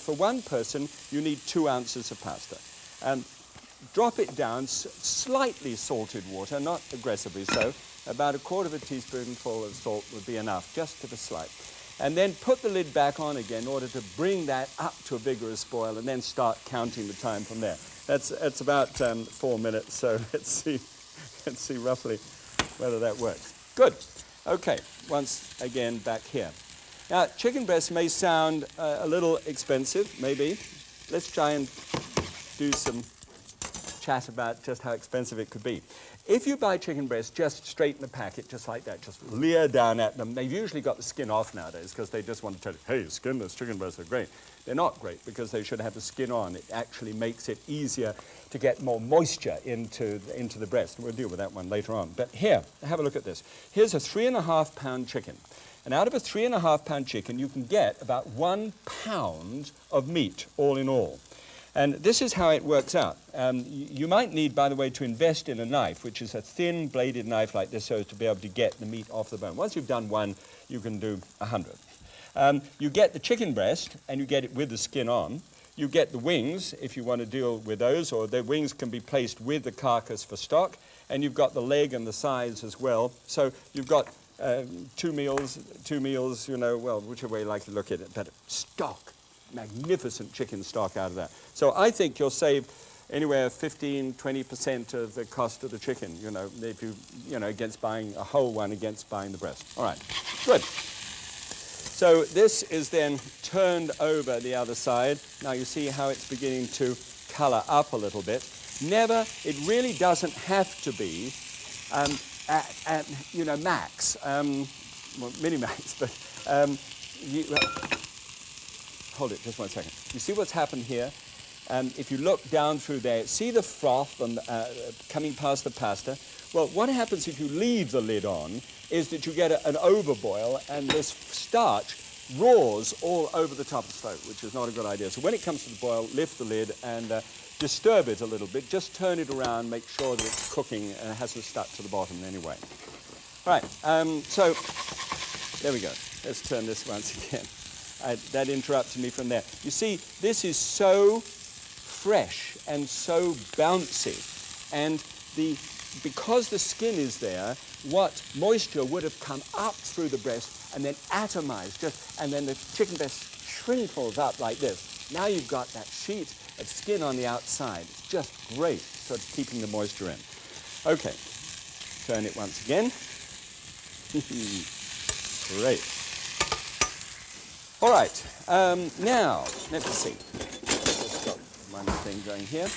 for one person, you need 2 ounces of pasta. Drop it down, slightly salted water, not aggressively so. About 1/4 teaspoonful of salt would be enough, just to the slight. And then put the lid back on again in order to bring that up to a vigorous boil, and then start counting the time from there. That's about 4 minutes, so let's see roughly whether that works. Good. Okay, once again back here. Now, chicken breast may sound a little expensive, maybe. Let's try and do some chat about just how expensive it could be. If you buy chicken breast just straight in the packet, just like that, just leer down at them, they've usually got the skin off nowadays because they just want to tell you, hey, skinless chicken breasts are great. They're not great because they should have the skin on. It actually makes it easier to get more moisture into the breast. We'll deal with that one later on. But here, have a look at this. Here's a 3.5 pound chicken. And out of a 3.5 pound chicken, you can get about 1 pound of meat, all in all. And this is how it works out. You might need, by the way, to invest in a knife, which is a thin bladed knife like this, so as to be able to get the meat off the bone. Once you've done one, you can do 100. You get the chicken breast, and you get it with the skin on. You get the wings, if you want to deal with those, or the wings can be placed with the carcass for stock. And you've got the leg and the sides as well. So you've got 2 meals, you know, well, whichever way you like to look at it, but stock. Magnificent chicken stock out of that. So I think you'll save anywhere 15-20% of the cost of the chicken, you know, if you know, against buying a whole one against buying the breast. All right, good. So this is then turned over the other side. Now you see how it's beginning to color up a little bit. Never, it really doesn't have to be at you know, max, well, mini-max, but hold it just 1 second. You see what's happened here? If you look down through there, see the froth coming past the pasta? Well, what happens if you leave the lid on is that you get an overboil, and this starch roars all over the top of the stove, which is not a good idea. So when it comes to the boil, lift the lid and disturb it a little bit. Just turn it around, make sure that it's cooking and it hasn't stuck to the bottom in any way. All right, so there we go. Let's turn this once again. That interrupted me from there. You see, this is so fresh and so bouncy, and because the skin is there, what moisture would have come up through the breast and then atomized, and then the chicken breast shrinkles up like this. Now you've got that sheet of skin on the outside. It's just great, sort of keeping the moisture in. Okay, turn it once again. Great. All right, now, let's see. Just got one thing going here.